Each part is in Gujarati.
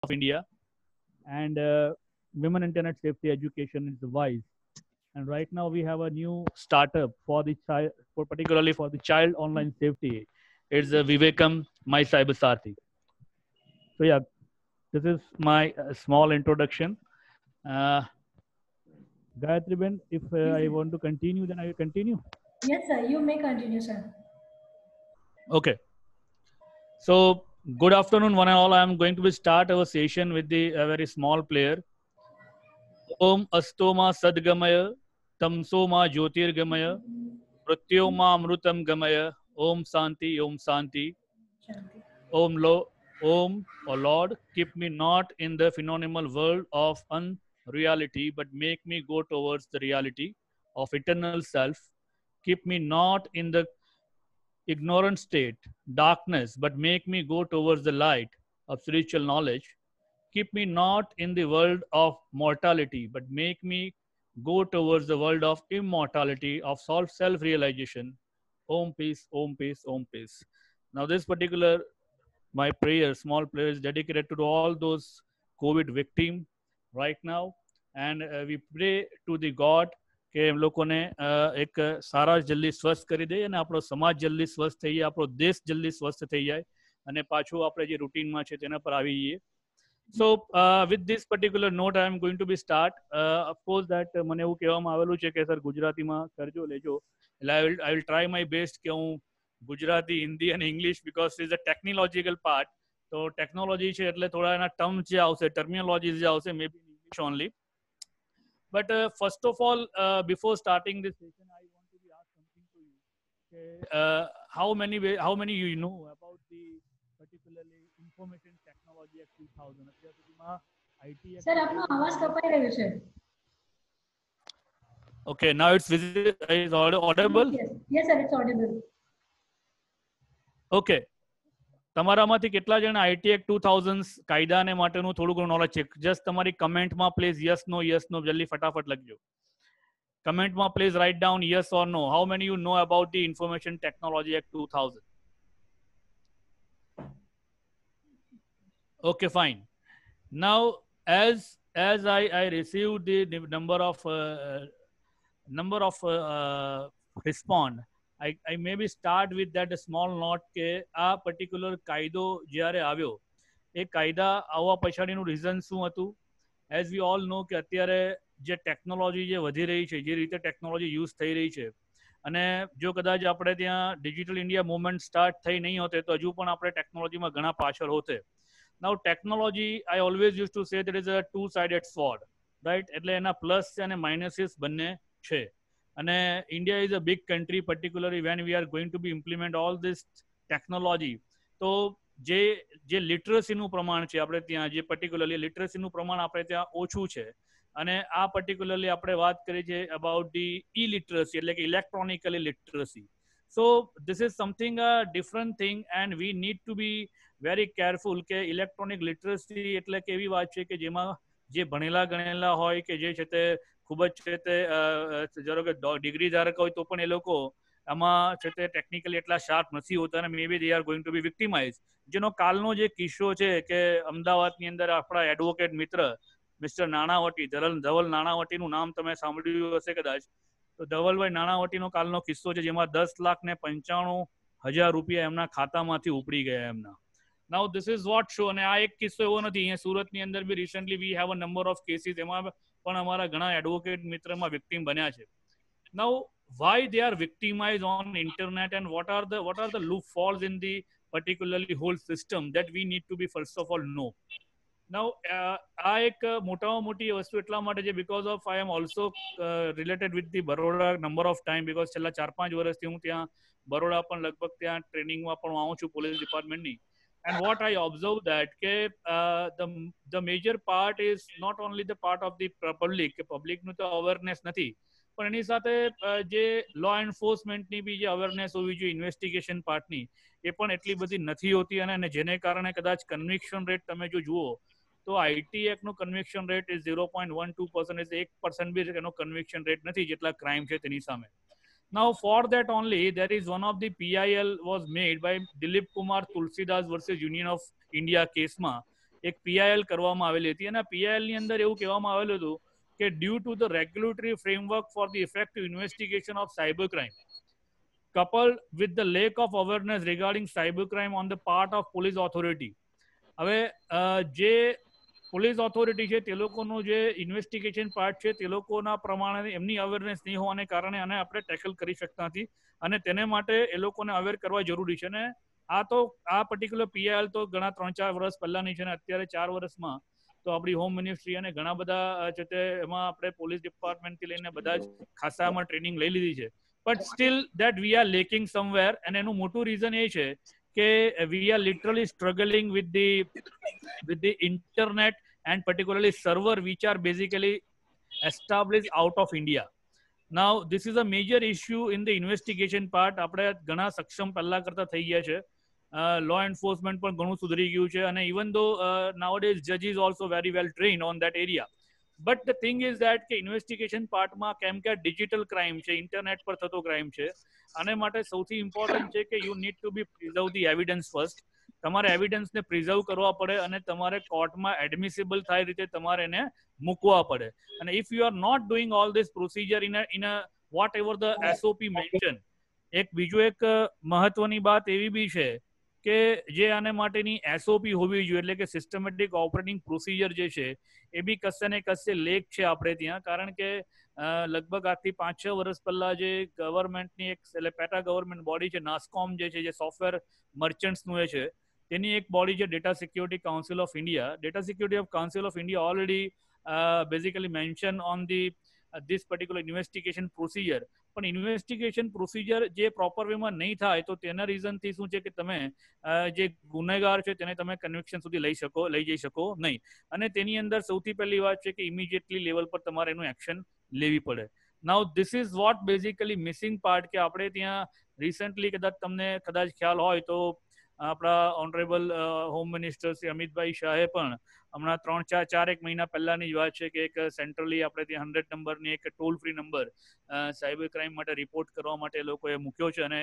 of India, and women internet safety education is wise. And right now we have a new startup for the child, for particularly for the child online safety. It's Vivekam My Cyber Sarthi. So yeah, this is my small introduction. Uh, Gayatri Ben, if Yes, I sir. want to continue, then I will continue. Yes, sir. You may continue, sir. Okay. So good afternoon, one and all. I am going to be start our session with the very small player. Om Astoma Sadgamaya, Tamsoma Jyotirgamaya, Pratyoma Amrutam Gamaya, Om Santi, Om Santi, Shanti. Om Lo, Om, O Lord, keep me not in the phenomenal world of unreality, but make me go towards the reality of eternal self. Keep me not in the ignorant state, darkness, but make me go towards the light of spiritual knowledge. Keep me not in the world of mortality, but make me go towards the world of immortality, of self realization. Om peace, Om peace, Om peace. Now, this particular my prayer, small prayer, is dedicated to all those COVID victims right now. And we pray to the God કે એમ લોકોને એક સારા જલ્દી સ્વસ્થ કરી દે અને આપણો સમાજ જલ્દી સ્વસ્થ થઈ જાય, આપણો દેશ જલ્દી સ્વસ્થ થઈ જાય અને પાછું આપણે જે રૂટીનમાં છે તેના પર આવી જઈએ. So with this particular note, I am going to be start. Of course, that મને એવું કહેવામાં આવેલું છે કે સર ગુજરાતીમાં કરજો લેજો. એટલે I will try my best કે હું ગુજરાતી, હિન્દી અને English because is a technological part. તો ટેકનોલોજી છે એટલે થોડા એના ટર્મ્સ જે આવશે, ટર્મિનોલોજીસ જે આવશે, may be in English only. But first of all, before starting this session, I want to be ask something to you. How many you know about the particularly information technology act 2000? અત્યાર સુધીમાં IT act સર આપનો અવાજ કપાઈ રહ્યો છે. Okay, now it's audible. Yes, yes, sir. It's audible. Okay. તમારામાંથી કેટલા જણ આઈટી એક્ટ 2000 કાયદાને માટેનું થોડું ઘણું નોલેજ છે? જસ્ટ તમારી કમેન્ટમાં પ્લીઝ યસ નો જલ્દી ફટાફટ લખજો. કમેન્ટમાં please write down yes or no. How many you know about the information technology act 2000? Okay, fine. Now, as I received the number of respond, I maybe start with that small note કે આ particular કાયદો જ્યારે આવ્યો, એ કાયદા આવવા પછાડીનું રીઝન શું હતું? એઝ વી ઓલ નો કે અત્યારે જે ટેકનોલોજી જે વધી રહી છે, જે રીતે ટેકનોલોજી યુઝ થઈ રહી છે, અને જો કદાચ આપણે ત્યાં ડિજિટલ ઇન્ડિયા મુવમેન્ટ સ્ટાર્ટ થઈ નહીં હોતે તો હજુ પણ આપણે ટેકનોલોજીમાં ઘણા પાછળ હોતે. Now technology, I always used to say that is a two-sided sword, right? એટલે એના પ્લસ અને માઇનસીસ બંને છે. અને India is a big country, particularly when we are going to be implement all this technology. તો જે લિટરસીનું પ્રમાણ છે આપણે ત્યાં, જે પર્ટિક્યુલરલી લિટરસીનું પ્રમાણ આપણે ત્યાં ઓછું છે. અને આ પર્ટિક્યુલરલી આપણે વાત કરીએ છીએ અબાઉટ ધી ઇલિટરસી, એટલે કે electronically literacy. So this is something a different thing and we need to be very careful કે ઇલેક્ટ્રોનિક લિટરસી એટલે કે એવી વાત છે કે જેમાં જે ભણેલા ગણેલા હોય કે જે છે તે ખૂબ જ છે તે ધારો કે ડિગ્રી ધારક હોય તો પણ એ લોકો આમાં છે તે ટેકનિકલી એટલા શાર્પ નથી હોતા અને મે બી they are going to be વિક્ટિમાઇઝ. જેનો કાલનો જે કિસ્સો છે કે અમદાવાદની અંદર આપણા એડવોકેટ મિત્ર મિસ્ટર નાણાવટી, ધવલ નાણાવટીનું નામ તમે સાંભળ્યું હશે કદાચ. તો ધવલભાઈ નાણાવટીનો કાલનો કિસ્સો છે જેમાં 10,95,000 રૂપિયા એમના ખાતામાંથી ઉપડી ગયા એમના. Now this is what show, અને આ એક કિસ્સો એવો નથી, અહીંયા સુરતની અંદર બી recently we have a number of cases, એમાં પણ અમારા ઘણા એડવોકેટ મિત્રમાં વિક્ટિમ બન્યા છે. Now why they are victimized on internet and what are the loopholes in the particularly whole system that we need to be first of all know. Now આ એક મોટામાં મોટી વસ્તુ એટલા માટે છે because of I am also related with the Baroda number of time, because છેલ્લા 4-5 વર્ષથી હું ત્યાં બરોડા પણ લગભગ ત્યાં ટ્રેનિંગમાં પણ આવું છું police ડિપાર્ટમેન્ટની. And what I observe that the major part is not only the part of the public, કે પબ્લિકનું તો અવેરનેસ નથી, પણ એની સાથે જે લો એન્ફોર્સમેન્ટની બી જે અવેરનેસ હોવી જોઈએ ઇન્વેસ્ટિગેશન પાર્ટની, એ પણ એટલી બધી નથી હોતી. અને જેને કારણે કદાચ કન્વિક્શન રેટ તમે જો જુઓ તો આઈટી એક્ટનું કન્વિક્શન રેટ ઇઝ 0.12%, 1% બી એનો કન્વિક્શન રેટ નથી જેટલા ક્રાઇમ છે તેની સામે. Now, for that only, there is one of the PIL was made by Dilip Kumar Tulsidas versus Union of India case માં. એક પીઆઈએલ કરવામાં આવેલી હતી અને આ પીઆઈએલ ની અંદર એવું કહેવામાં આવેલું હતું કે due to the regulatory framework for the effective investigation of cyber crime coupled with the lack of awareness regarding cybercrime on the part of police authority. હવે જે પોલીસ ઓથોરિટી છે તે લોકોનું જે ઇન્વેસ્ટિગેશન પાર્ટ છે તે લોકોના પ્રમાણે એમની અવેરનેસ નહીં હોવાને કારણે આને આપણે ટેકલ કરી શકતા નથી અને તેને માટે એ લોકોને અવેર કરવા જરૂરી છે. અને આ પર્ટિક્યુલર પીઆઈએલ તો ઘણા 3-4 વર્ષ પહેલાની છે ને અત્યારે 4 વર્ષમાં તો આપણી હોમ મિનિસ્ટ્રી અને ઘણા બધા છે તે એમાં આપણે પોલીસ ડિપાર્ટમેન્ટથી લઈને બધા જ ખાસામાં ટ્રેનિંગ લઈ લીધી છે. But still that we are lacking somewhere અને એનું મોટું રીઝન એ છે કે we are literally struggling with the internet and particularly server which are basically established out of India. Now this is a major issue in the investigation part. આપણે ઘણા સક્ષમ પહેલા કરતા થઈ ગયા છે. લો એન્ફોર્સમેન્ટ પણ ઘણું સુધરી ગયું છે અને ઇવન ધો nowadays judge is also very well trained on that area. But the thing is that કે ઇન્વેસ્ટિગેશન પાર્ટમાં કેમ કે ડિજિટલ ક્રાઇમ છે, ઇન્ટરનેટ પર થતો ક્રાઇમ છે, આને માટે સૌથી ઇમ્પોર્ટન્ટ છે કે you need to be preserve the evidence first. તમારે એવિડન્સને પ્રિઝર્વ કરવા પડે અને તમારે કોર્ટમાં એડમિસિબલ થાય રીતે તમારે એને મૂકવા પડે. અને if you are not doing all this procedure in a whatever the SOP mention. બીજું એક મહત્વની વાત એવી બી છે કે જે આને માટેની એસઓપી હોવી જોઈએ, એટલે કે સિસ્ટમેટિક ઓપરેટિંગ પ્રોસિજર જે છે એ બી કશે ને કશે લેક છે આપણે ત્યાં. કારણ કે લગભગ આજથી 5-6 વર્ષ પહેલા જે ગવર્મેન્ટની એક પેટા ગવર્મેન્ટ બોડી છે નાસ્કોમ જે છે, જે સોફ્ટવેર મર્ચન્ટ્સનું એ છે, તેની એક બોડી છે data security council of India. Data security council of India already basically mention on this particular investigation procedure. પણ ઇન્વેસ્ટિગેશન પ્રોસિજર જે પ્રોપર વેમાં નહીં થાય તો તેના રીઝનથી શું છે કે તમે જે ગુનેગાર છે તેને તમે કન્વિક્શન સુધી લઈ જઈ શકો નહીં. અને તેની અંદર સૌથી પહેલી વાત છે કે ઇમિડિયેટલી લેવલ પર તમારે એનું એક્શન લેવી પડે. Now this is what basically missing part કે આપણે ત્યાં રિસન્ટલી તમને કદાચ ખ્યાલ હોય તો આપણા honourable home minister Shri Amitbhai શાહે પણ હમણાં 3-4 મહિના પહેલાની જ વાત છે કે એક સેન્ટ્રલી આપણે ત્યાં 100 નંબરની એક toll free number cyber crime માટે રિપોર્ટ કરવા માટે લોકોએ મૂક્યો છે અને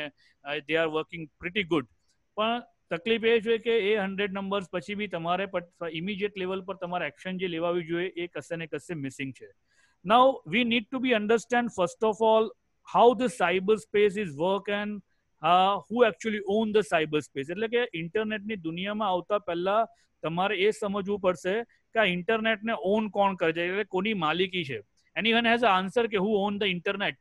they are working pretty good. પણ તકલીફ એ છે કે એ 100 નંબર્સ પછી બી તમારે ઇમિડિયેટ લેવલ પર તમારે એક્શન જે લેવાવી જોઈએ એ કશે ને કશે મિસિંગ છે. Now we need to be understand first of all how the cyberspace is work and who actually own the cyber space. એટલે કે ઇન્ટરનેટની દુનિયામાં આવતા પહેલા તમારે એ સમજવું પડશે કે આ ઇન્ટરનેટને ઓન કોણ કરે છે, એટલે કોની માલિકી છે. એનીવન હેઝ અ આન્સર કે who own the internet?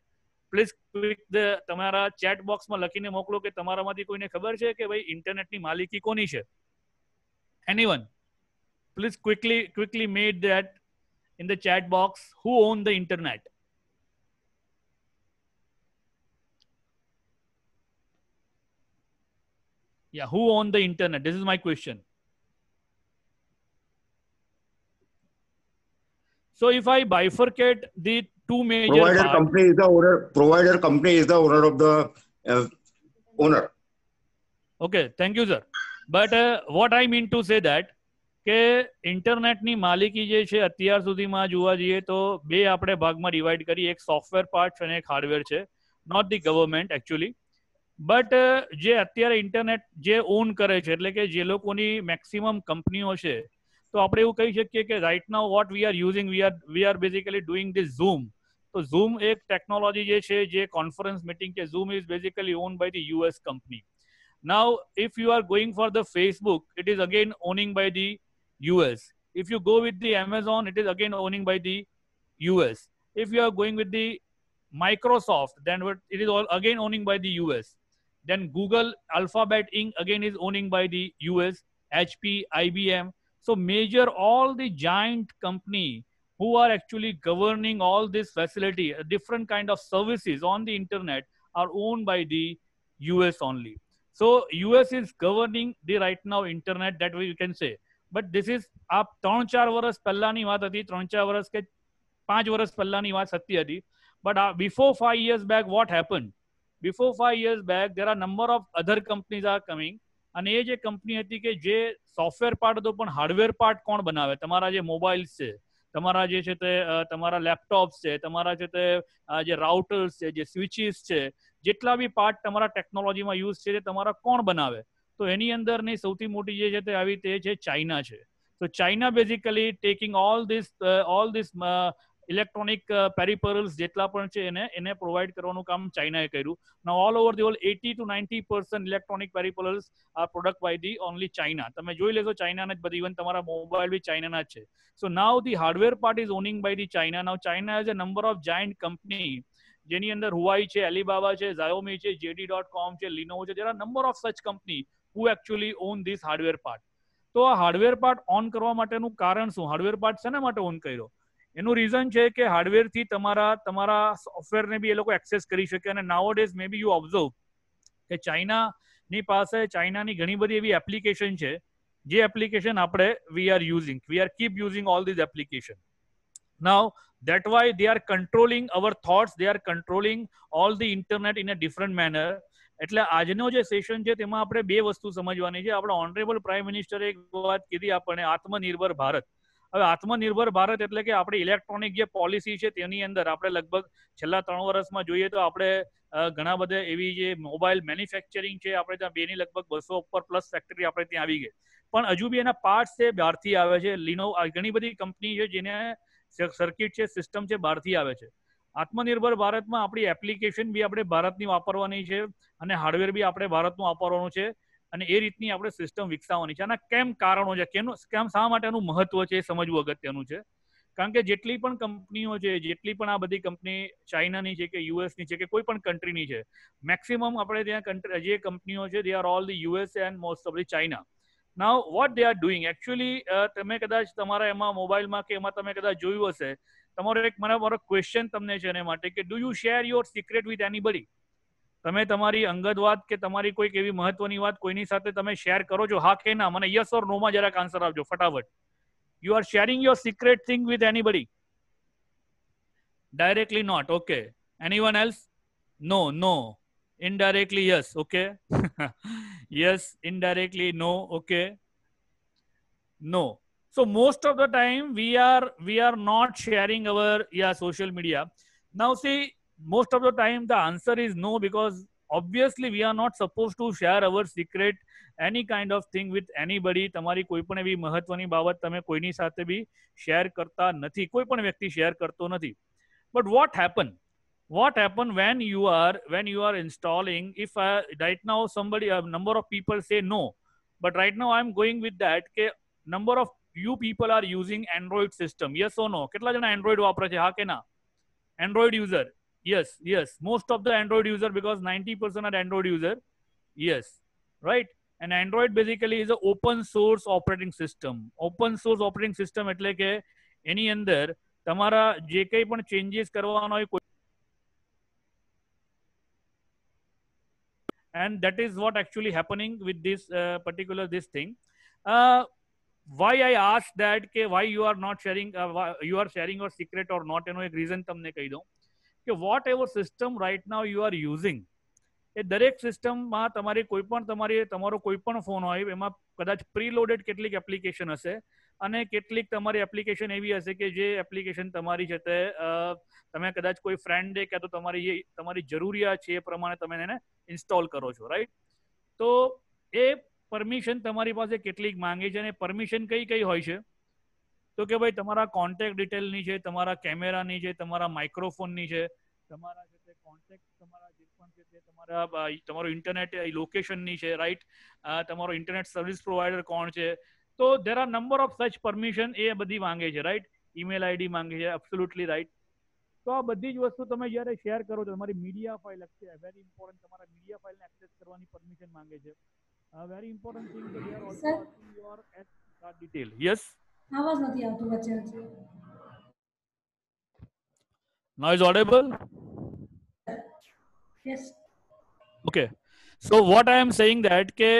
Please quick તમારા ચેટ બોક્સમાં લખીને મોકલો કે તમારામાંથી કોઈને ખબર છે કે ભાઈ ઇન્ટરનેટની માલિકી કોની છે. Anyone please quickly made that in the chat box. Who own the internet? Yeah, who own the internet? This is my question. So if I bifurcate the two major provider parts, company is the owner. Provider company is the owner of the owner. Okay, thank you, sir. But what I mean to say that કે ઇન્ટરનેટની માલિકી જે છે અત્યાર સુધીમાં જોવા જઈએ તો બે આપણે ભાગમાં ડિવાઈડ કરી, એક સોફ્ટવેર પાર્ટ છે અને એક હાર્ડવેર છે. Not the government actually, but જે અત્યારે ઇન્ટરનેટ જે ઓન કરે છે એટલે કે જે લોકોની મેક્સિમમ કંપનીઓ છે, તો આપણે એવું કહી શકીએ કે right now what we are using, we are basically doing this Zoom. તો ઝૂમ એક ટેકનોલોજી જે છે, જે કોન્ફરન્સ મીટિંગ કે Zoom is basically own by the US company. Now, if you are going for the Facebook, it is again owning by the US. If you go with the Amazon, it is again owning by the US. If you are going with the Microsoft, then it is all again owning by the US. Then Google, Alphabet Inc. again is owning by the US, HP, IBM. So major, all the giant company who are actually governing all this facility, different kind of services on the internet are owned by the US only. So US is governing the right now internet, that we can say. But this is આ 3-4 વર્ષ પહેલાની વાત હતી, 3-4 વર્ષ કે 5 વર્ષ પહેલાની વાત સત્ય હતી. But before 5 years back, what happened? Before 5 years back, there are number of other companies are coming. અને એ જે કંપની હતી કે જે સોફ્ટવેર પાર્ટ હતો, પણ હાર્ડવેર પાર્ટ કોણ બનાવે? તમારા જે મોબાઈલ્સ છે, તમારા જે છે તે તમારા લેપટોપ્સ છે, તમારા છે તે જે રાઉટર્સ છે, જે સ્વિચીસ છે, જેટલા બી પાર્ટ તમારા ટેકનોલોજીમાં યુઝ છે તે તમારા કોણ બનાવે? તો એની અંદરની સૌથી મોટી જે છે તે આવી તે છે ચાઇના છે. So China basically taking all this electronic peripherals જેટલા પણ છે એને પ્રોવાઈડ કરવાનું કામ ચાઇનાએ કર્યું. Now all over the world 80 to 90% electronic peripherals are product by the only China. તમે જોઈ લેશો ચાઇનાના જ બધી, ઇવન તમારા મોબાઈલ બી ચાઇનાના જ છે. So now the hardware part is owning by the China. Now China has a number of giant company જેની અંદર હુઆઈ છે, એલિબાબા છે, ઝાયોમી છે, JD.com છે, લિનોવો છે. There are number of such company who actually own this hardware part. તો આ હાર્ડવેર પાર્ટ ઓન કરવા માટેનું કારણ શું? હાર્ડવેર પાર્ટ શેના માટે ઓન કર્યો? એનું રીઝન છે કે હાર્ડવેરથી તમારા સોફ્ટવેરને બી એ લોકો એક્સેસ કરી શકે. અને નાઉઅડેઝ મે બી યુ ઓબ્ઝર્વ કે ચાઇનાની પાસે ચાઇનાની ઘણી બધી એવી એપ્લિકેશન છે જે એપ્લિકેશન આપણે we are keep using all these application. Now that why they are controlling our thoughts, they are controlling all the internet in a different manner. એટલે આજનો જે સેશન છે તેમાં આપણે બે વસ્તુ સમજવાની છે. આપણા ઓનરેબલ પ્રાઇમ મિનિસ્ટરે એક વાત કીધી આપણને, આત્મનિર્ભર ભારત. હવે આત્મનિર્ભર ભારત એટલે કે આપણે ઇલેક્ટ્રોનિક જે પોલિસી છે તેની અંદર આપણે લગભગ છેલ્લા 3 વર્ષમાં જોઈએ તો આપણે ઘણા બધા એવી જે મોબાઈલ મેન્યુફેક્ચરિંગ છે આપણે ત્યાં બેની લગભગ 200 ઉપર પ્લસ ફેક્ટરી આપણે ત્યાં આવી ગઈ, પણ હજુ બી એના પાર્ટ્સ છે બહારથી આવે છે. ઘણી બધી કંપની છે જેને સર્કિટ છે, સિસ્ટમ છે, બહારથી આવે છે. આત્મનિર્ભર ભારતમાં આપણી એપ્લિકેશન બી આપણે ભારતની વાપરવાની છે અને હાર્ડવેર બી આપણે ભારતનું વાપરવાનું છે અને એ રીતની આપણે સિસ્ટમ વિકસાવવાની છે. આના કેમ કારણો છે, કેમ શા માટેનું મહત્વ છે એ સમજવું અગત્યનું છે. કારણ કે જેટલી પણ કંપનીઓ છે, જેટલી પણ આ બધી કંપની ચાઇનાની છે કે યુએસની છે કે કોઈ પણ કન્ટ્રીની છે, મેક્સિમમ આપણે ત્યાં જે કંપનીઓ છે they are all the US and most of the China. Now what they are doing actually, તમે કદાચ તમારા એમાં મોબાઈલમાં કે એમાં તમે કદાચ જોયું હશે, મારો ક્વેશ્ચન તમને છે એને માટે કે do you share your secret with anybody? તમે તમારી અંગત વાત કે તમારી કોઈક એવી મહત્વની વાત કોઈની સાથે તમે શેર કરો છો? હા કે ના? મને યસ ઓર નો માં જરાક આન્સર આપજો ફટાફટ. You are sharing your secret thing with anybody? Directly not. Okay. Anyone else? No. Indirectly yes. Okay. Yes. Indirectly no. Okay. No. So most of the time we are not sharing our social media. Now see, most of the time the answer is no, because obviously we are not supposed to share our secret any kind of thing with anybody. તમારી કોઈ પણ એવી મહત્વની બાબત તમે કોઈની સાથે બી શેર કરતા નથી, કોઈ પણ વ્યક્તિ શેર કરતો નથી. But what happen when you are installing, if right now a number of people say no, but right now I am going with that ke number of you people are using Android system, yes or no? કેટલા જણા Android વાપરે છે? હા કે ના? Android user, yes, most of the Android user, because 90% are Android user. Yes, right. And Android basically is a open source operating system. Open source operating system એટલે કે એની અંદર તમારા જે કંઈ પણ ચેન્જીસ કરવાનો હોય, and that is what actually happening with this particular this thing. Why I asked that કે why you are not sharing, you are sharing your secret or not, એનો એક રીઝન તમને કહી દઉં કે whatever system right now you are using, એ દરેક સિસ્ટમમાં તમારી કોઈ પણ તમારો કોઈ પણ ફોન હોય એમાં કદાચ પ્રીલોડેડ કેટલીક એપ્લિકેશન હશે અને કેટલીક તમારી એપ્લિકેશન એવી હશે કે જે એપ્લિકેશન તમારી છે તે તમે કદાચ કોઈ ફ્રેન્ડે કે તો તમારી જરૂરિયાત છે એ પ્રમાણે તમે એને ઇન્સ્ટોલ કરો છો, રાઈટ? તો એ પરમિશન તમારી પાસે કેટલીક માંગે છે અને પરમિશન કઈ હોય છે? તો કે ભાઈ તમારા કોન્ટેક્ટ ડિટેલની છે, તમારા કેમેરાની છે, તમારા માઇક્રોફોનની છે, તમારા જે તે કોન્ટેક્ટ તમારા જે પણ છે તે તમારું ઇન્ટરનેટ લોકેશનની છે, રાઈટ? તમારો ઇન્ટરનેટ સર્વિસ પ્રોવાઈડર કોણ છે? તો there are number of such permission એ બધી માંગે છે, રાઈટ? ઈમેલ આઈડી માંગે છે, એબ્સોલ્યુટલી રાઈટ. તો આ બધી જ વસ્તુ તમે જ્યારે શેર કરો છો, તમારી મીડિયા ફાઇલ છે, વેરી ઇમ્પોર્ટન્ટ, તમારા મીડિયા ફાઇલને એક્સેસ કરવાની પરમિશન માંગે છે. વેરી ઇમ્પોર્ટન્ટ થિંગ કે they are also asking your card detail. Yes, આવાજ નથી આવતો વચ્ચે. now is audible? Yes. Okay. So what I am saying that ke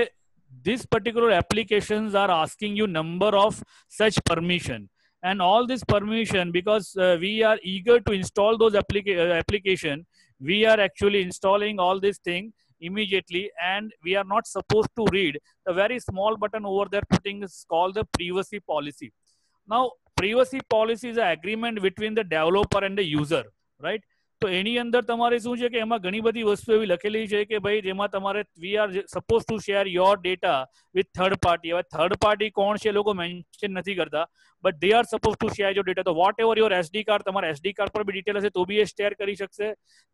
this particular applications are asking you number of such permission, and all this permission, because we are eager to install those application, we are actually installing all this thing immediately, and we are not supposed to read the very small button over there putting is called the privacy policy. Now privacy policy is an agreement between the developer and the user, right? તો એની અંદર તમારે શું છે કે એમાં ઘણી બધી વસ્તુ એવી લખેલી છે કે ભાઈ જેમાં તમારે we are suppose to share your data with third party. હવે થર્ડ પાર્ટી કોણ છે લોકો મેન્શન નથી કરતા, but they are suppose to share your data. તો whatever your SD card, તમારા એસડી કાર્ડ પર બી ડિટેલ હશે તો બી એ શેર કરી શકશે,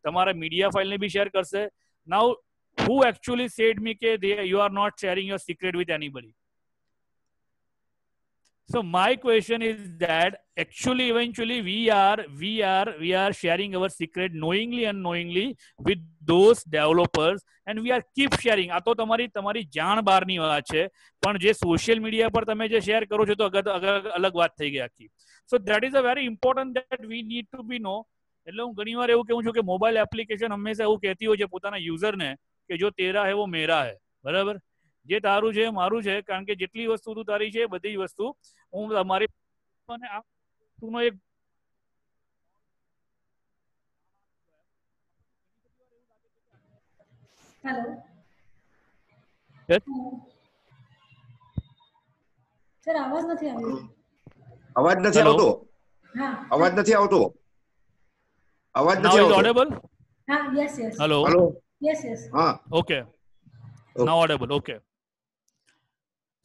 તમારા મીડિયા ફાઇલને બી શેર કરશે. નાઉ who actually said me કે you are not sharing your secret with anybody? So my question is that actually eventually we are sharing our secret knowingly and unknowingly with those developers, and we are keep sharing. આ તો તમારી જાણ બહારની વાત છે, પણ જે સોશિયલ મીડિયા પર તમે જે શેર કરો છો તો અલગ વાત થઈ ગઈ આખી. So that is a very important that we need to be know. એટલે હું ઘણીવાર એવું કહું છું કે મોબાઈલ એપ્લિકેશન હંમેશા એવું કહેતી હોય છે પોતાના યુઝરને કે જો તેરા હે વો મેરા હે, બરાબર? જે તારું છે મારું છે, કારણ કે જેટલી વસ્તુ તું તારી છે બધી વસ્તુ હું તમારી આ વસ્તુનો એક હેલો Yes? સર આવાજ નથી આવ્યો. અવાજ નથી Hello? આવતો. હા અવાજ નથી આવતો. અવાજ Now નથી is આવતો. audible? હા yes yes Hello? Hello. Yes yes હા. Okay. Now audible. Okay.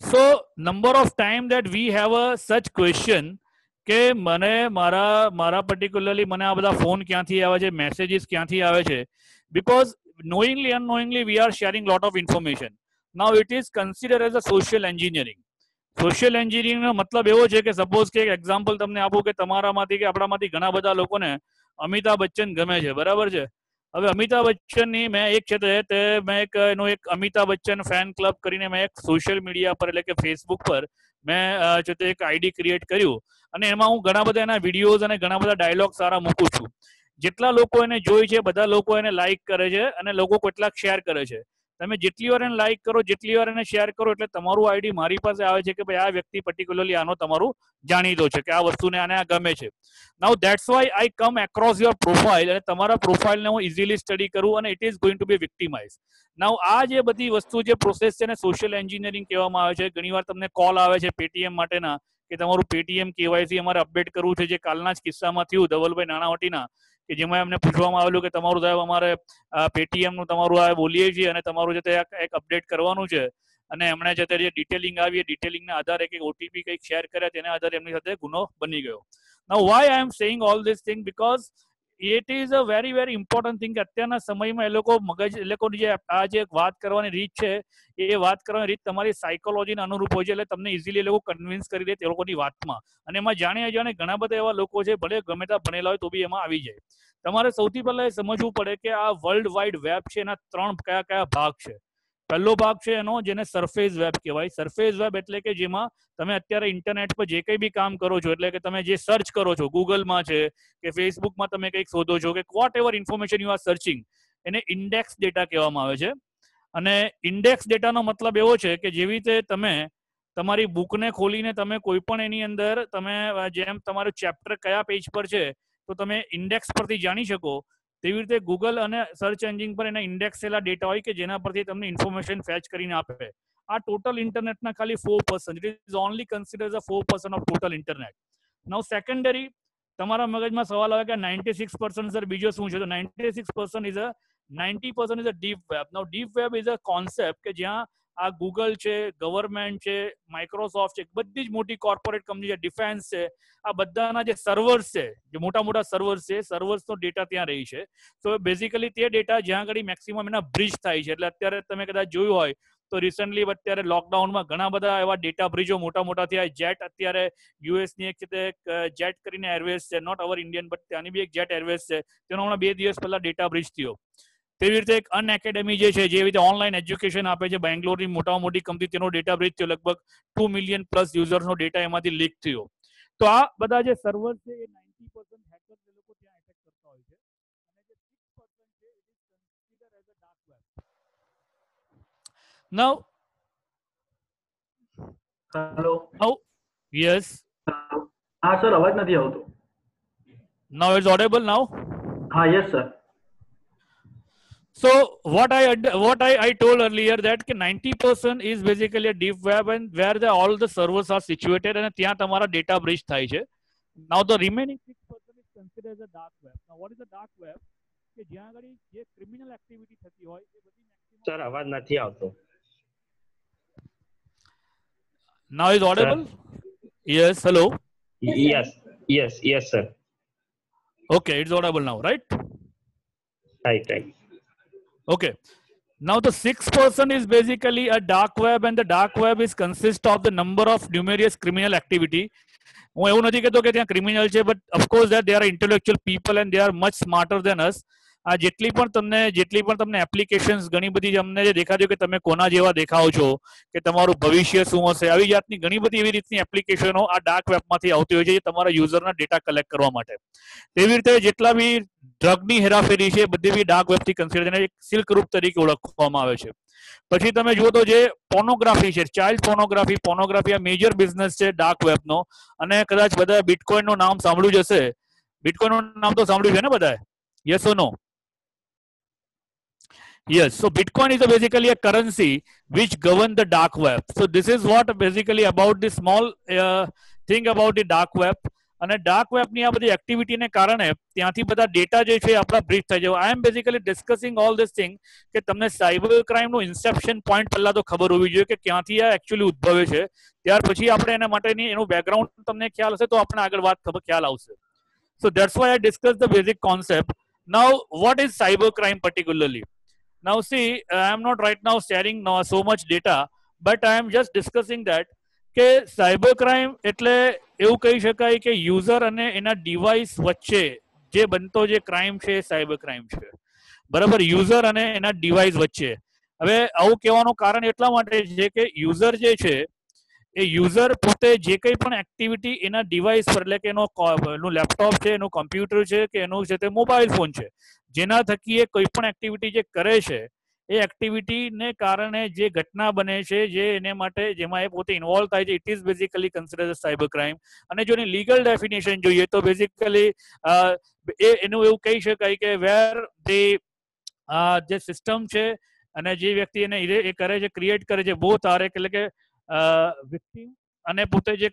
So number of time that we have a such question કે મને મારા પર્ટિક્યુલરલી મને આ બધા ફોન ક્યાંથી આવે છે, મેસેજીસ ક્યાંથી આવે છે, because knowingly unknowingly we are sharing lot of information. Now it is considered as a social engineering. Social એન્જિનિયરિંગનો મતલબ એવો છે કે સપોઝ કે એક્ઝામ્પલ તમને આપું કે તમારામાંથી કે આપણામાંથી ઘણા બધા લોકોને અમિતાભ બચ્ચન ગમે છે, બરાબર છે? હવે અમિતાભ બચ્ચનની મેં એક છે તે મેં એનો એક અમિતાભ બચ્ચન ફેન ક્લબ કરીને મેં એક સોશિયલ મીડિયા પર એટલે કે ફેસબુક પર મેં છે તે એક આઈડી ક્રિએટ કર્યું, અને એમાં હું ઘણા બધા એના વિડીયોઝ અને ઘણા બધા ડાયલોગ સારા મૂકું છું. જેટલા લોકો એને જોઈ છે બધા લોકો એને લાઈક કરે છે અને લોકો કેટલાક શેર કરે છે. તમે જેટલી વાર એને લાઈક કરો, જેટલી વાર એને શેર કરો, એટલે તમારું આઈડી મારી પાસે આવે છે કે ભાઈ આ વ્યક્તિ પર્ટિક્યુલરલી આનો તમારું જાણીતો છે કે આ વસ્તુને આને આ ગમે છે. Now that's why I come across your profile, અને તમારા પ્રોફાઇલને હું ઇઝીલી સ્ટડી કરું અને it is going to be victimize. Now આ જે બધી વસ્તુ જે પ્રોસેસ છે એને સોશિયલ એન્જિનિયરિંગ કહેવામાં આવે છે. ઘણીવાર તમને કોલ આવે છે પેટીએમ માટેના કે તમારું પેટીએમ કેવાયસી અમારે અપડેટ કરવું છે, જે કાલના જ કિસ્સામાં થયું ધવલભાઈ નાણાવટીના, કે જેમાં એમને પૂછવામાં આવેલું કે તમારું સાહેબ અમારે પેટીએમ નું તમારું આ બોલીએ છીએ અને તમારું જે એક અપડેટ કરવાનું છે, અને એમણે જે જે ડિટેલિંગ આવી એ ડિટેલિંગના આધારે કે ઓટીપી કંઈક શેર કર્યા તેના આધારે એમની સાથે ગુનો બની ગયો. Now why I am saying all this thing because it is a very very important thing કે અત્યારના સમયમાં એ લોકો મગજ એ લોકોની જે આ જે વાત કરવાની રીત છે એ વાત કરવાની રીત તમારી સાયકોલોજીને અનુરૂપ હોય છે, એટલે તમને ઇઝીલી એ લોકો કન્વિન્સ કરી દે તે લોકોની વાતમાં, અને એમાં જાણે અજાણે ઘણા બધા એવા લોકો છે ભલે ગમે ત્યાં ભણેલા હોય તો બી એમાં આવી જાય. તમારે સૌથી પહેલા એ સમજવું પડે કે આ વર્લ્ડ વાઇડ વેબ છે એના ત્રણ કયા કયા ભાગ છે. પહેલો ભાગ છે એનો જેને સરફેસ વેબ કહેવાય. સરફેસ વેબ એટલે કે જેમાં તમે અત્યારે ઇન્ટરનેટ પર જે કંઈ બી કામ કરો છો, એટલે કે તમે જે સર્ચ કરો છો ગૂગલમાં છે કે ફેસબુકમાં તમે કંઈક શોધો છો કે whatever information you are searching, એને ઇન્ડેક્સ ડેટા કહેવામાં આવે છે. અને ઇન્ડેક્સ ડેટાનો મતલબ એવો છે કે જેવી રીતે તમે તમારી બુકને ખોલીને તમે કોઈ પણ એની અંદર તમે જેમ તમારું ચેપ્ટર કયા પેજ પર છે તો તમે ઇન્ડેક્સ પરથી જાણી શકો, તેવી રીતે ગૂગલ અને સર્ચ એન્જિન પર એના ઇન્ડેક્સ થયેલા ડેટા હોય કે જેના પરથી તમને ઇન્ફોર્મેશન ફેચ કરીને આપે. આ ટોટલ ઇન્ટરનેટના ખાલી 4%, it is only considers a 4% of total internet. Now secondary તમારા મગજમાં સવાલ આવે કે 96% સર બીજો શું છે? તો 96% is a 90% is a deep web. Now deep web is a concept કે જ્યાં આ ગૂગલ છે, ગવર્મેન્ટ છે, માઇક્રોસોફ્ટ છે, બધી જ મોટી કોર્પોરેટ કંપની છે, ડિફેન્સ છે, આ બધાના જે સર્વર્સ છે, જે મોટા મોટા સર્વર્સ છે, સર્વર્સનો ડેટા ત્યાં રહી છે. તો બેઝિકલી તે ડેટા જ્યાં આગળ મેક્સિમમ એના બ્રિજ થાય છે. એટલે અત્યારે તમે કદાચ જોયું હોય તો રિસન્ટલી અત્યારે લોકડાઉનમાં ઘણા બધા એવા ડેટા બ્રિજો મોટા મોટા થયા. જેટ અત્યારે યુએસની એક છે જેટ કરીને એરવેઝ છે, નોટ અવર ઇન્ડિયન બટ ત્યાંની બી એક જેટ એરવેઝ છે, તેનો હમણાં 2 દિવસ પહેલા ડેટા બ્રિજ થયો. તેવી રીતે એક અન એકેડેમી જે છે, જે રીતે ઓનલાઈન એજ્યુકેશન આપે છે, બેંગ્લોરની મોટામાં મોટી કંપની, તેનો ડેટા બ્રિજ થયો. લગભગ 2 મિલિયન પ્લસ યુઝર્સનો ડેટા એમાંથી લીક થયો. તો આ બધા જે સર્વર છે એ 90% હેકર્સ એ લોકો ત્યાં એટેક કરતા હોય છે, અને જે 6% છે it is considered as a dark web. Now hello. yes, હા સર, અવાજ નથી આવતો. now it's audible now. હા yes sir. So what I told earlier that 90% is basically a deep web, and where all the servers are situated, and ત્યાં તમારા data breach થાય છે. Now the remaining 6% is considered as a dark web. Now what is a dark web? કે જ્યાં આગળ જે ક્રિમિનલ એક્ટિવિટી થતી હોય એ બધી maximum. સર અવાજ નથી આવતો. Now is audible? Yes, hello. Yes sir. Okay, it's audible now, right? Right. Okay. Now the sixth person is basically a dark web, and the dark web is consist of the number of numerous criminal activity. હું એવું નથી કહેતો કે ત્યાં ક્રિમિનલ છે, but of course that they are intellectual people and they are much smarter than us. આ જેટલી પણ તમને એપ્લિકેશન્સ ઘણી બધી અમને જે દેખાડ્યું કે તમે કોના જેવા દેખાઓ છો, કે તમારું ભવિષ્ય શું હશે, આવી જાતની ઘણી બધી એવી રીતની એપ્લિકેશનો આ ડાર્ક વેબમાંથી આવતી હોય છે, જે તમારા યુઝરના ડેટા કલેક્ટ કરવા માટે. તેવી રીતે જેટલા બી ડ્રગની હેરાફેરી છે બધી બી ડાર્ક વેબથી કન્સિડર થઈને એક સિલ્ક રૂટ તરીકે ઓળખવામાં આવે છે. પછી તમે જુઓ તો જે પોર્નોગ્રાફી છે, ચાઇલ્ડ પોર્નોગ્રાફી આ મેજર બિઝનેસ છે ડાર્ક વેબનો. અને કદાચ બધા બિટકોઇનનું નામ સાંભળ્યું જ હશે. બિટકોઇનનું નામ તો સાંભળ્યું છે ને બધાએ? Yes or no? Yes, so Bitcoin is basically a currency which governs the dark web. So this is what basically about the small thing about the dark web. અને ડાર્ક વેબની આ બધી એક્ટિવિટીને કારણે ત્યાંથી બધા ડેટા જે છે આપણા બ્રીચ થઈ જાય. I am basically discussing all this thing કે તમને સાયબર ક્રાઇમનું ઇન્સેપ્શન પોઈન્ટ પહેલા તો ખબર હોવી જોઈએ કે ક્યાંથી આ એકચ્યુઅલી ઉદ્ભવે છે. ત્યાર પછી આપણે એના માટેની એનું બેકગ્રાઉન્ડ તમને ખ્યાલ હશે તો આપણે આગળ વાત ખ્યાલ આવશે. So that's why I discussed the basic concept. Now what is cyber crime particularly? Now see, I am not right now sharing so much data, but I am just discussing that કે સાયબર ક્રાઇમ એટલે એવું કહી શકાય કે યુઝર અને એના ડિવાઇસ વચ્ચે જે બનતો જે ક્રાઇમ છે એ સાયબર ક્રાઇમ છે, બરાબર? યુઝર અને એના ડિવાઇસ વચ્ચે. હવે આવું કહેવાનું કારણ એટલા માટે છે કે યુઝર જે છે એ યુઝર પોતે જે કંઈ પણ એક્ટિવિટી એના ડિવાઇસ પર, એટલે કે એનું લેપટોપ છે, એનું કમ્પ્યુટર છે, કે એનું છે તે મોબાઈલ ફોન છે, જેના થકી એ કોઈ પણ એક્ટિવિટી જે કરે છે એ એક્ટિવિટીને કારણે જે ઘટના બને છે, જે એને માટે જેમાં એ પોતે ઇન્વોલ્વ થાય છે, it is basically consider as cyber crime. અને જો એની લીગલ ડેફિનેશન જોઈએ તો બેઝિકલી એનું એવું કહી શકાય કે વેર જે સિસ્ટમ છે અને જે વ્યક્તિ એને એ કરે છે, ક્રિએટ કરે છે, બોથ આર, એટલે કે વિક્ટિમ અને પોતે જે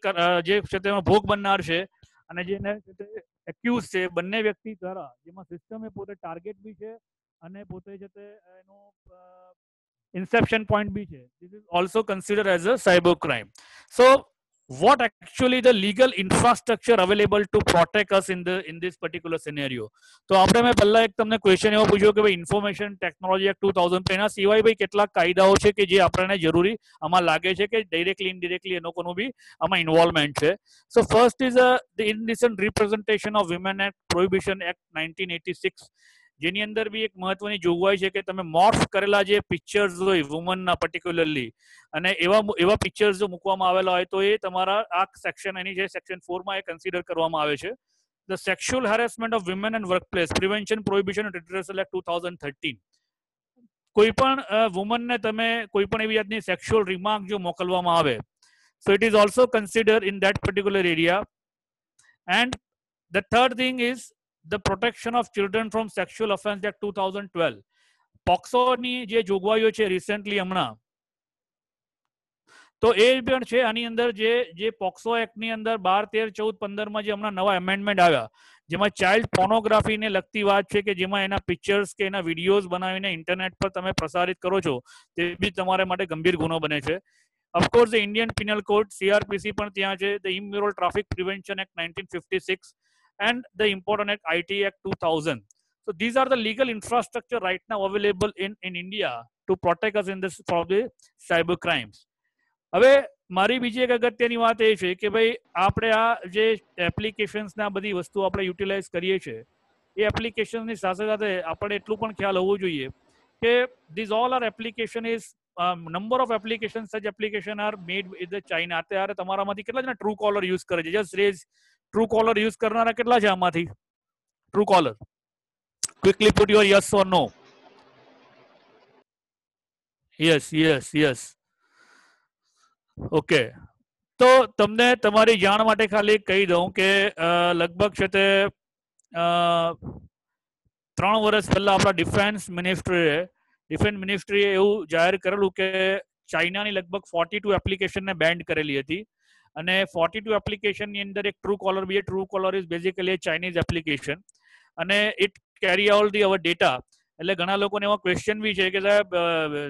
છે તેનો ભોગ બનનાર છે અને જેને એક્યુઝ છે, બંને વ્યક્તિ દ્વારા જેમાં સિસ્ટમ એ પોતે ટાર્ગેટ બી છે અને પોતે છે તે એનો inception point bhi છે. This is also considered as a cyber crime. So what actually the legal infrastructure available to protect us in this particular scenario? તો આપણે મેં પહેલા એક તમને ક્વેશ્ચન એવો પૂછ્યો કે ભાઈ ઇન્ફોર્મેશન ટેકનોલોજી એક્ટ 2000 એના સિવાય ભાઈ કેટલાક કાયદાઓ છે કે જે આપણને જરૂરી આમાં લાગે છે કે ડાયરેક્ટલી ઇનડાયરેક્ટલી એ લોકોનું બી આમાં ઇન્વોલ્વમેન્ટ છે. So first is the indecent representation of women act prohibition act 1986, જેની અંદર બી એક મહત્વની જોગવાઈ છે કે તમે મોર્ફ કરેલા જે પિક્ચર્સ હોય વુમનના પર્ટિક્યુલરલી અને એવા પિક્ચર્સ જો મૂકવામાં આવેલા હોય તો એ તમારા આ સેક્શન એની જે સેક્શન 4 માં એ કન્સિડર કરવામાં આવે છે. The sexual harassment of women and workplace prevention prohibition and redressal act 2013. કોઈ પણ વુમનને તમે કોઈ પણ એવી જાતની સેક્સ્યુઅલ રિમાર્ક જો મોકલવામાં આવે so it is also considered in that particular area. And the third thing is the protection of children from sexual offense act 2012. POCSO ની જે જોગવાઈઓ છે રિસેન્ટલી હમણાં તો એ પણ છે આની અંદર જે પોક્સો એક્ટ ની અંદર 12, 13, 14, 15 માં જે હમણાં નવા એમેન્ડમેન્ટ આવ્યા જેમાં ચાઇલ્ડ પોર્નોગ્રાફીને લગતી વાત છે કે જેમાં એના પિક્ચર્સ કે એના વિડીયોઝ બનાવીને ઇન્ટરનેટ પર તમે પ્રસારિત કરો છો તે બી તમારા માટે ગંભીર ગુનો બને છે. Of course the Indian penal code CRPC પણ ત્યાં છે, the immoral traffic prevention act 1956 and the Important Act IT Act 2000. So these are the legal infrastructure right now available in India to protect us in this from the cyber crimes. હવે મારી બીજી એક અગત્યની વાત એ છે કે ભાઈ આપણે આ જે એપ્લિકેશન્સના બધી વસ્તુ આપણે યુટિલાઇઝ કરીએ છીએ એ એપ્લિકેશનની સાથે સાથે આપણે એટલું પણ ખ્યાલ હોવો જોઈએ કે these all are application is number of applications, such application are made with the China. અત્યારે તમારામાંથી કેટલા જણા ટ્રુ કોલર યુઝ કરે છે? Just raise Truecaller use કરનારા કેટલા છે આમાંથી? Truecaller, quickly put your yes or no. Yes. Okay, તો તમને તમારી જાણ માટે ખાલી કહી દઉં કે લગભગ છે તે 3 વર્ષ પહેલા આપણા ડિફેન્સ મિનિસ્ટ્રીએ એવું જાહેર કરેલું કે ચાઇનાની લગભગ 42 એપ્લિકેશનને બેન્ડ કરેલી હતી અને 42 એપ્લિકેશનની અંદર એક ટ્રુ કોલર બી. Truecaller is basically a Chinese application અને it carry all the our data. એટલે ઘણા લોકોને એવા ક્વેશ્ચન બી છે કે સાહેબ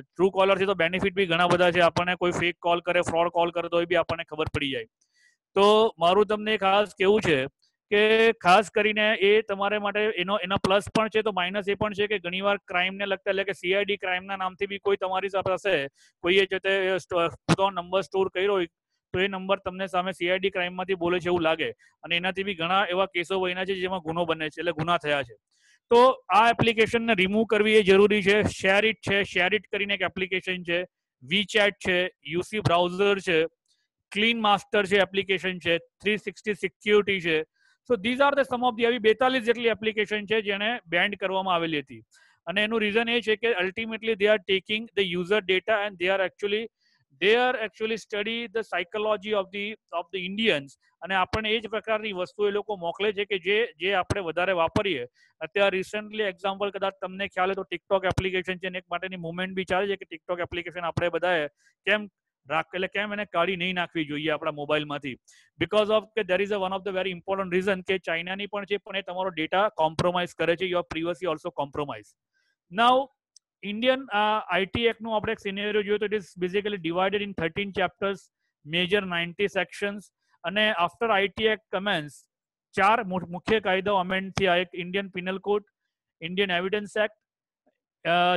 ટ્રુ કોલરથી તો બેનિફિટ બી ઘણા બધા છે, આપણને કોઈ ફેક કોલ કરે, ફ્રોડ કોલ કરે તો એ બી આપણને ખબર પડી જાય. તો મારું તમને ખાસ કેવું છે કે ખાસ કરીને એ તમારા માટે એના પ્લસ પણ છે તો માઇનસ એ પણ છે કે ઘણીવાર ક્રાઇમને લગતા એટલે કે CID ક્રાઇમના નામથી બી કોઈ તમારી પાસે કોઈએ જતે નંબર સ્ટોર કર્યો હોય તો એ નંબર તમને સામે CID ક્રાઇમમાંથી બોલે છે એવું લાગે, અને એનાથી બી ઘણા એવા કેસો બન્યા છે જેમાં ગુનો બને છે, એટલે ગુના થયા છે. તો આ એપ્લિકેશનને રિમૂવ કરવી એ જરૂરી છે. શેરઇટ છે, શેરઇટ કરીને એક એપ્લિકેશન છે, WeChat છે, UC બ્રાઉઝર છે, ક્લીન માસ્ટર છે એપ્લિકેશન છે, 360 સિક્યુરિટી છે. So these are the some of the આવી 42 જેટલી એપ્લિકેશન છે જેને બેન્ડ કરવામાં આવેલી હતી. અને એનું રીઝન એ છે કે ultimately they are taking the user data and they are actually study the psychology of the Indians. અને આપણને એ જ પ્રકારની વસ્તુ એ લોકો મોકલે છે કે જે આપણે વધારે વાપરીએ. અત્યારે રિસેન્ટલી એક્ઝામ્પલ કદાચ તમને ખ્યાલ હોય તો ટિકટોક એપ્લિકેશન છે, એક માટેની મુવમેન્ટ બી ચાલે છે કે ટિકટોક એપ્લિકેશન આપણે બધાએ કેમ એને કાઢી નહીં નાખવી જોઈએ આપણા મોબાઈલમાંથી, બીકોઝ ઓફ કે there is one of the very important reason કે ચાઇનાની પણ છે પણ એ તમારો ડેટા કોમ્પ્રોમાઇઝ કરે છે, your privacy also compromise. Now Indian IT એક્ટનું આપણે એક સિનેરિયો જોયું તો it is basically divided in 13 chapters, major 90 sections. અને આફ્ટર IT એક્ટ કમેન્સ 4 મુખ્ય કાયદાઓ અમેન્ડ થયા. એક Indian penal code, Indian evidence act,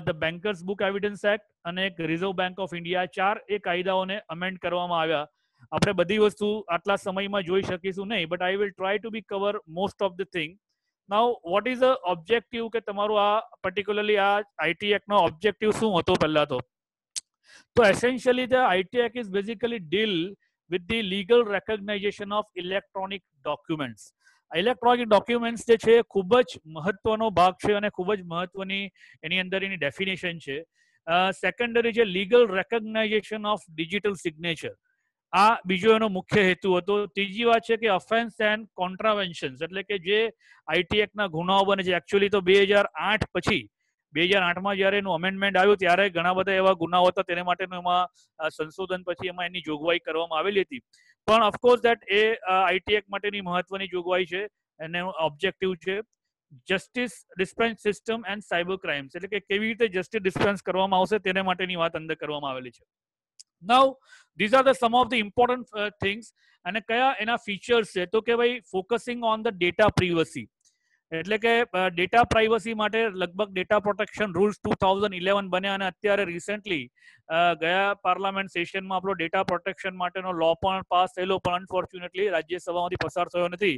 the bankers book evidence act અને એક રિઝર્વ બેંક ઓફ ઇન્ડિયા. 4 એ કાયદાઓને અમેન્ડ કરવામાં આવ્યા. આપણે બધી વસ્તુ આટલા સમયમાં જોઈ શકીશું નહીં, but I will try to be cover most of the thing. Now what is the objective કે તમારું આ પર્ટિક્યુલરલી આ IT એક્ટનો ઓબ્જેક્ટિવ શું હતો પહેલા તો essentially the IT act is basically deal with the legal recognisation of electronic documents. Electronic documents જે છે ખૂબ જ મહત્વનો ભાગ છે અને ખૂબ જ મહત્વની એની અંદર એની ડેફિનેશન છે. સેકન્ડરી છે legal recognisation of digital signature. આ બીજો એનો મુખ્ય હેતુ હતો. ત્રીજી વાત છે કે ઓફેન્સ એન્ડ કોન્ટ્રાવેન્શન્સ, એટલે કે જે IT એક્ટના ગુનાઓ બને છે. એકચ્યુઅલી તો 2008 પછી 2008માં જ્યારે એનું અમેન્ડમેન્ટ આવ્યું ત્યારે ઘણા બધા એવા ગુનાઓ હતા, તેને માટેનું એમાં સંશોધન પછી એમાં એની જોગવાઈ કરવામાં આવેલી હતી. પણ of course that A IT act માટેની મહત્વની જોગવાઈ છે અને ઓબ્જેક્ટિવ છે justice dispense system and cyber crimes, એટલે કે કેવી રીતે જસ્ટિસ ડિસ્પેન્સ કરવામાં આવશે તેને માટેની વાત અંદર કરવામાં આવેલી છે. નાઉ these are the some of the important things. અને કયા એના ફીચર્સ છે તો કે ભાઈ ફોકસિંગ ઓન ધ ડેટા પ્રિવસી, એટલે કે ડેટા પ્રાઇવસી માટે લગભગ ડેટા પ્રોટેક્શન રૂલ્સ 2011 બન્યા અને અત્યારે રિસેન્ટલી ગયા પાર્લામેન્ટ સેશનમાં આપણો ડેટા પ્રોટેક્શન માટેનો લો પણ પાસ થયેલો, પણ અનફોર્ચ્યુનેટલી રાજ્યસભામાંથી પસાર થયો નથી,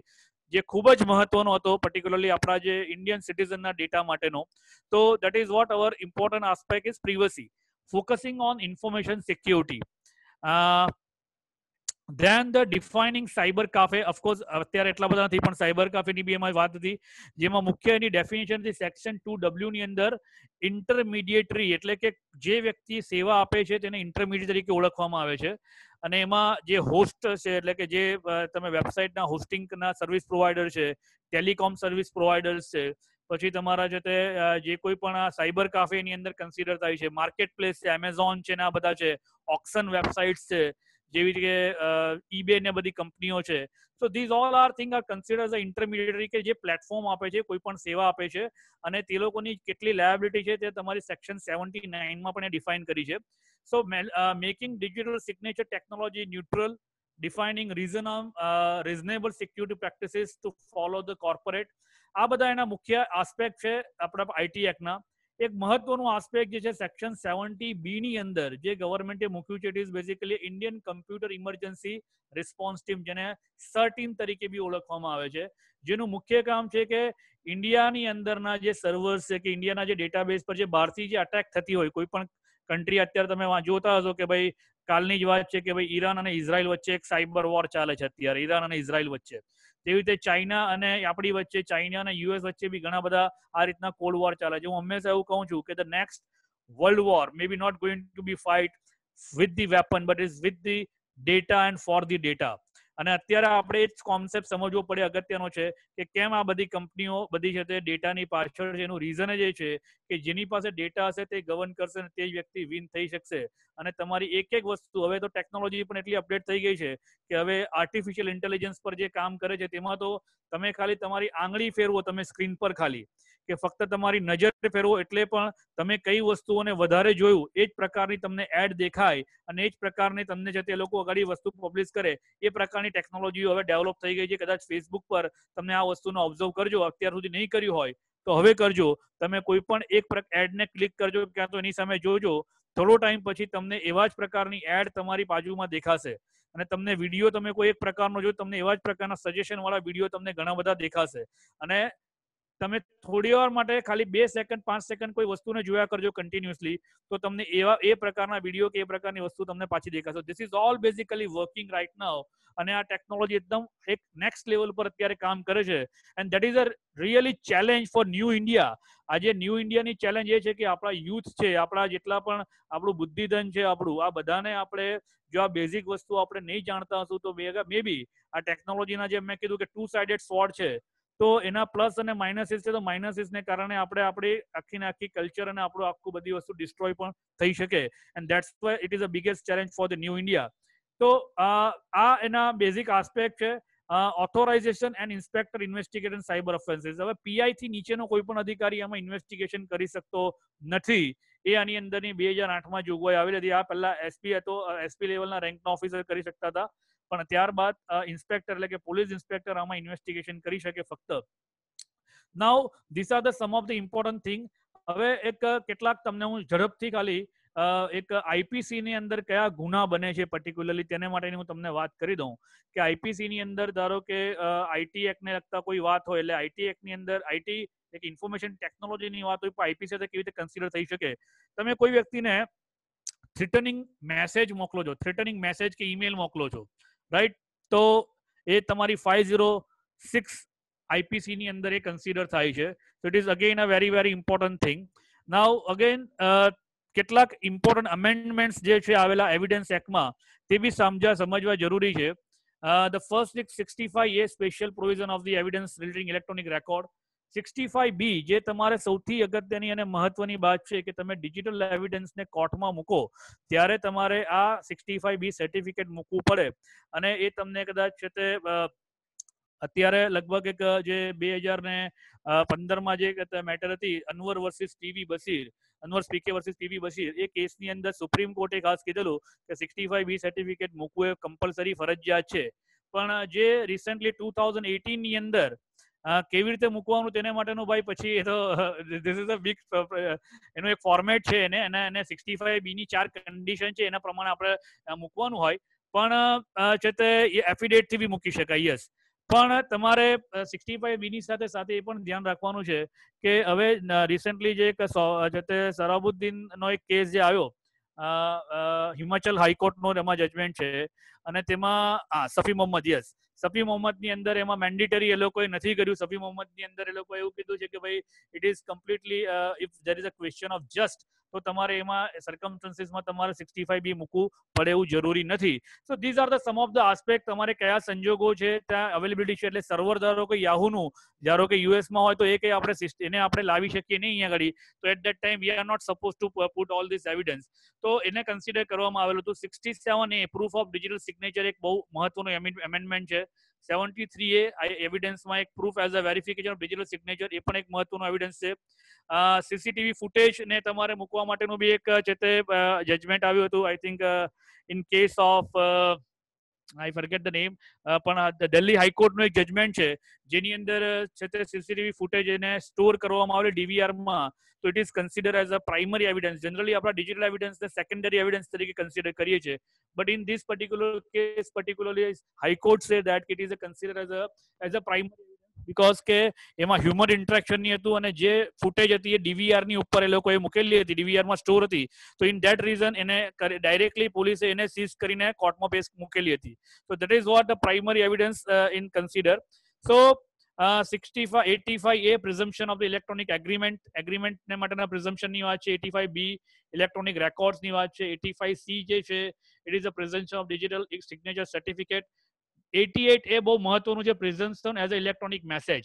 જે ખૂબ જ મહત્વનો હતો પર્ટિક્યુલરલી આપણા જે ઇન્ડિયન સિટીઝનના ડેટા માટેનો. તો that is what our important aspect is privacy, focusing on information security. Then the defining cyber cafe, of course અત્યારે એટલા બધા નથી પણ સાયબર કાફેની બી એમાં વાત હતી, જેમાં મુખ્ય એની ડેફિનેશન હતી સેક્શન 2W ની અંદર ઇન્ટરમીડિયેટરી, એટલે કે જે વ્યક્તિ સેવા આપે છે તેને ઇન્ટરમીડિયેટ તરીકે ઓળખવામાં આવે છે. અને એમાં જે હોસ્ટ છે એટલે કે જે તમે વેબસાઇટના હોસ્ટિંગના સર્વિસ પ્રોવાઈડર છે, ટેલિકોમ સર્વિસ પ્રોવાઈડર્સ છે, પછી તમારા છે તે જે કોઈ પણ આ સાયબર કાફેની અંદર કન્સિડર થાય છે, માર્કેટ પ્લેસ છે, એમેઝોન છે ને આ બધા છે, ઓક્શન વેબસાઇટ્સ છે જેવી રીતે eBay ને બધી કંપનીઓ છે. So these all are thing are consider as a intermediary, કે જે પ્લેટફોર્મ આપે છે, કોઈ પણ સેવા આપે છે અને તે લોકોની કેટલી લાયબિલિટી છે તે તમારી સેક્શન 79માં પણ ડિફાઇન કરી છે. So making digital signature technology neutral, defining reasonable security practices to follow the corporate. આ બધા એના મુખ્ય આસ્પેક્ટ છે આપણા IT એક્ટના. એક મહત્વનું આસ્પેક્ટ જે છે સેક્શન 70B ની અંદર જે ગવર્મેન્ટે મૂક્યું છે, it is basically Indian computer emergency response team, જેને CERT તરીકે બી ઓળખવામાં આવે છે, જેનું મુખ્ય કામ છે કે ઇન્ડિયાની અંદરના જે સર્વર્સ છે કે ઇન્ડિયાના જે ડેટાબેઝ પર જે બહારથી જે અટેક થતી હોય, કોઈ પણ કન્ટ્રી, અત્યારે તમે જોતા હશો કે ભાઈ કાલની જ વાત છે કે ભાઈ ઈરાન અને ઇઝરાયલ વચ્ચે એક સાયબર વોર ચાલે છે અત્યારે, ઈરાન અને ઇઝરાયલ વચ્ચે. તેવી રીતે ચાઇના અને આપણી વચ્ચે, ચાઇના અને US વચ્ચે બી ઘણા બધા આ રીતના કોલ્ડ વોર ચાલે છે. હું હંમેશા એવું કહું છું કે the next world war may be not going to be fight with the weapon but is with the data and for the data. અને અત્યારે આપણે એ જ કોન્સેપ્ટ સમજવો પડે, અગત્યનો છે કે કેમ આ બધી કંપનીઓ બધી છે તે ડેટાની પાછળ છે. એનું રીઝન જ એ છે કે જેની પાસે ડેટા હશે તે ગવર્ન કરશે અને તે જ વ્યક્તિ વિન થઈ શકશે. અને તમારી એક એક વસ્તુ, હવે તો ટેકનોલોજી પણ એટલી અપડેટ થઈ ગઈ છે કે હવે આર્ટિફિશિયલ ઇન્ટેલિજન્સ પર જે કામ કરે છે તેમાં તો તમે ખાલી તમારી આંગળી ફેરવો તમે સ્ક્રીન પર, ખાલી કે ફક્ત તમારી નજર ફેરવો એટલે પણ તમે કઈ વસ્તુઓને વધારે જોયું એ જ પ્રકારની તમને એડ દેખાય અને એ જ પ્રકારની તમને છે તે લોકો આગળ વસ્તુ પબ્લિશ કરે. એ પ્રકારની ટેકનોલોજીઓ હવે ડેવલપ થઈ ગઈ છે. કદાચ ફેસબુક પર તમે આ વસ્તુનો ઓબ્ઝર્વ કરજો, અત્યાર સુધી નહીં કર્યું હોય તો હવે કરજો. તમે કોઈ પણ એક એડને ક્લિક કરજો, ક્યાં તો એની સામે જોજો, થોડો ટાઈમ પછી તમને એવા જ પ્રકારની એડ તમારી બાજુમાં દેખાશે અને તમને વિડીયો તમે કોઈ એક પ્રકારનો જો તમને એવા જ પ્રકારના સજેશન વાળા વિડીયો તમને ઘણા બધા દેખાશે. અને તમે થોડી વાર માટે ખાલી 2 સેકન્ડ 5 સેકન્ડ કોઈ વસ્તુને જોયા કરજો કન્ટિન્યુઅસલી, તો તમને એવા એ પ્રકારના વિડીયો કે એ પ્રકારની વસ્તુ તમને પાછી દેખાશે. This is all basically working right now. અને આ ટેકનોલોજી એકદમ એક નેક્સ્ટ લેવલ પર અત્યારે કામ કરે છે. And that is a really challenge for new India. આજે ન્યૂ ઇન્ડિયાની ચેલેન્જ એ છે કે આપણા યુથ છે, આપણા જેટલા પણ આપણું બુદ્ધિધન છે, આપણું આ બધાને આપણે જો આ બેઝિક વસ્તુ આપણે નહીં જાણતા હશું તો મે બી આ ટેકનોલોજીના જે મેં કીધું કે 2 સાઇડેડ સ્વોર્ડ છે, તો એના પ્લસ અને માઇનસીસ છે. તો માઇનસીસને કારણે આપણે આપણી આખી કલ્ચર અને આપણું આખું બધી વસ્તુ ડિસ્ટ્રોય પણ થઈ શકે. And that's why it is a biggest challenge for the new India. તો આ એના બેઝિક આસ્પેક્ટ છે. Authorisation and inspector investigation cyber offences. હવે પીઆઈ થી નીચેનો કોઈ પણ અધિકારી આમાં ઇન્વેસ્ટિગેશન કરી શકતો નથી. એ આની અંદરની 2008માં જોગવાઈ આવેલી હતી. આ પહેલા એસપી હતો, એસપી લેવલના રેન્કના ઓફિસર કરી શકતા હતા, પણ ત્યારબાદ ઇન્સ્પેક્ટર એટલે કે પોલીસ ઇન્સ્પેક્ટર આમાં ઇન્વેસ્ટિગેશન કરી શકે ફક્ત. Now this are the some of the important thing. હવે એક કેટલાક તમને હું ઝડપથી ખાલી એક આઈપીસી ની અંદર કયા ગુના બને છે પર્ટિક્યુલરલી તેને માટેની હું તમને વાત કરી દઉં કે આઈપીસી ની અંદર ધારો કે આઈટી એક્ટ ને લગતા કોઈ વાત હોય, એટલે આઈટી એક્ટ ની અંદર આઈટી એક ઇન્ફોર્મેશન ટેકનોલોજીની વાત હોય, પણ આઈપી સાથે કેવી રીતે કન્સિડર થઈ શકે. તમે કોઈ વ્યક્તિને થ્રેટનિંગ મેસેજ મોકલો છો, થ્રેટનિંગ મેસેજ કે ઈમેલ મોકલો છો, રાઈટ, તો એ તમારી 506 આઈપીસી ની અંદર એ કન્સિડર થાય છે. so it is again a very very important thing. now again કેટલાક ઇમ્પોર્ટન્ટ અમેન્ડમેન્ટ્સ જે છે આવેલા એવિડન્સ એક્ટમાં તે બી સમજવા જરૂરી છે. The first 65A special provision of the evidence relating electronic record. 65B જે તમારે સૌથી અગત્યની અને મહત્વની વાત છે કે તમે ડિજિટલ એવિડન્સને કોર્ટમાં મૂકો ત્યારે તમારે આ 65B સર્ટિફિકેટ મૂકવું પડે. અને એ તમને કદાચ છે તે અત્યારે લગભગ એક જે 2015માં જે મેટર હતી અનવર વર્સિસ ટીવી બશીર, અનવર સ્પીકે વર્સિસ ટીવી બશીર, એ કેસની અંદર સુપ્રીમ કોર્ટે ખાસ કીધેલું કે 65B સર્ટિફિકેટ મૂકવું એ કમ્પલસરી ફરજિયાત છે. પણ જે રિસેન્ટલી 2018 ની અંદર કેવી રીતે મૂકવાનું તેને માટેનું ભાઈ પછી એ તો ધીસ ઇઝ અ બિગ એનું એક ફોર્મેટ છે એને 65B ની 4 કન્ડિશન છે એના પ્રમાણે આપણે મૂકવાનું હોય. પણ છે તે એફિડેવિટ થી બી મૂકી શકાય, યસ. પણ તમારે 65B ની સાથે સાથે એ પણ ધ્યાન રાખવાનું છે કે હવે રિસેન્ટલી જે એક સરાબુદ્દીન નો એક કેસ જે આવ્યો હિમાચલ હાઈકોર્ટનો એમાં જજમેન્ટ છે અને તેમાં સફી મોહમ્મદ, યસ, સફી મોહમ્મદ ની અંદર એમાં મેન્ડેટરી એ લોકોએ નથી કર્યું. સફી મોહમ્મદ ની અંદર એ લોકોએ એવું કીધું છે કે ભાઈ it is completely if there is a question of just તો તમારે એમાં સર્કમસ્ટન્સીસમાં તમારે 65B મૂકવું પડે એવું જરૂરી નથી. So these are the some of the aspect. તમારે કયા સંજોગો છે ત્યાં અવેલેબિલિટી છે, એટલે સર્વર ધારો કે યાહુનું ધારો કે યુએસમાં હોય તો એ કંઈ આપણે એને આપણે લાવી શકીએ નહીં અહીંયા આગળ, તો at that time we are not suppose to put all this evidence. તો એને કન્સિડર કરવામાં આવેલું હતું. 67A proof of digital signature એક બહુ મહત્વનું એમેન્ડમેન્ટ છે. 73A એવિડન્સમાં એક proof as a verification of digital signature, એ પણ એક મહત્વનું એવિડન્સ છે. સીસીટીવી ફૂટેજ ને તમારે મૂકવા માટેનું બી એક છે તે જજમેન્ટ આવ્યું હતું. I think in case of I forget the name, પણ દિલ્હી હાઈકોર્ટનું એક જજમેન્ટ છે જેની અંદર છે તે સીસીટીવી ફૂટેજ એને સ્ટોર કરવામાં આવે ડીવીઆરમાં, તો it is consider as a primary evidence. Generally આપણા ડિજિટલ એવિડન્સને સેકન્ડરી એવિડન્સ તરીકે કન્સિડર કરીએ છીએ, but in this particular case particularly high court say that it is a considered as a primary because કે એમાં હ્યુમન ઇન્ટરેક્શન ની હતું અને જે ફૂટેજ હતી એ ડીવીઆર ની ઉપર એ લોકોએ મૂકેલી હતી, ડીવીઆર માં સ્ટોર હતી. તો ઇન ધેટ રીઝન એને ડાયરેક્ટલી પોલીસે એને સીઝ કરીને કોર્ટમાં પેશ મૂકેલી હતી. So that is what the primary evidence in consider. So 85A પ્રિઝમ્પશન of the electronic agreement ને માટેના પ્રિઝમ્પશન ની વાત છે. 85B ઇલેક્ટ્રોનિક રેકોર્ડ્સ ની વાત છે. 85C જે છે it is a presence of digital signature certificate. 88 એ બહુ મહત્વનું છે, presentation as a electronic message.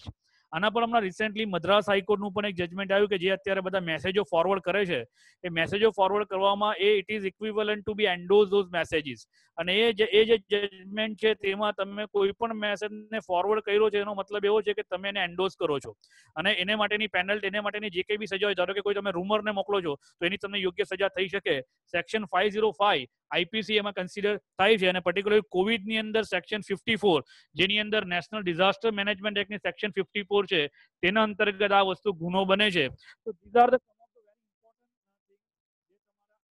આના પર હમણાં રિસેન્ટલી મદ્રાસ હાઈકોર્ટનું પણ એક જજમેન્ટ આવ્યું કે જે અત્યારે બધા મેસેજો ફોરવર્ડ કરે છે, એ મેસેજો ફોરવર્ડ કરવામાં it is equivalent to be endorse those messages. અને એ જે જજમેન્ટ છે તેમાં તમે કોઈ પણ મેસેજને ફોરવર્ડ કર્યો છે એનો મતલબ એવો છે કે તમે એને એન્ડોઝ કરો છો, અને એને માટેની પેનલ્ટી, એને માટેની જે કંઈ બી સજા હોય, ધારો કે કોઈ તમે રૂમરને મોકલો છો તો એની તમને યોગ્ય સજા થઈ શકે. સેક્શન 505 આઈપીસી એમાં કન્સિડર થાય છે, અને પર્ટિક્યુલર કોવિડની અંદર સેક્શન 54 જેની અંદર નેશનલ ડિઝાસ્ટર મેનેજમેન્ટ એક્ટની સેક્શન 54 છે તેના અંતર્ગત આ વસ્તુ ગુનો બને છે. તો these are the some of the very important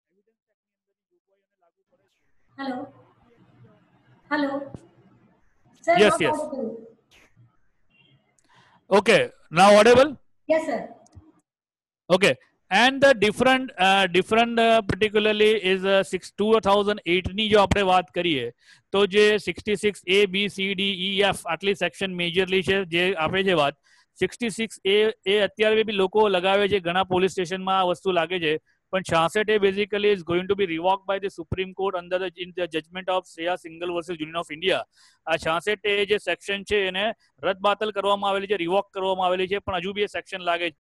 thing જે તમારા એવિડન્સ એક્ટની અંદરની જોગવાઈઓને લાગુ પડે છે. Hello. Hello. Sir, Yes, not yes. audible. Okay, now audible? Yes, sir. Okay. And the different particularly is 2008 ની જો આપણે વાત કરીએ તો જે 66 A B C D E F આટલી સેક્શન મેજરલી છે જે આપે છે વાત. 66 એ અત્યારે બી લોકો લગાવે છે, ઘણા પોલીસ સ્ટેશનમાં આ વસ્તુ લાગે છે, પણ 66 A basically is going to be revoked by the supreme court under in the judgement of Shreya Singhal versus union of India. આ 66 એ જે સેક્શન છે એને રદબાતલ કરવામાં આવેલી છે, રિવોક કરવામાં આવેલી છે, પણ હજુ બી એ સેક્શન લાગે છે.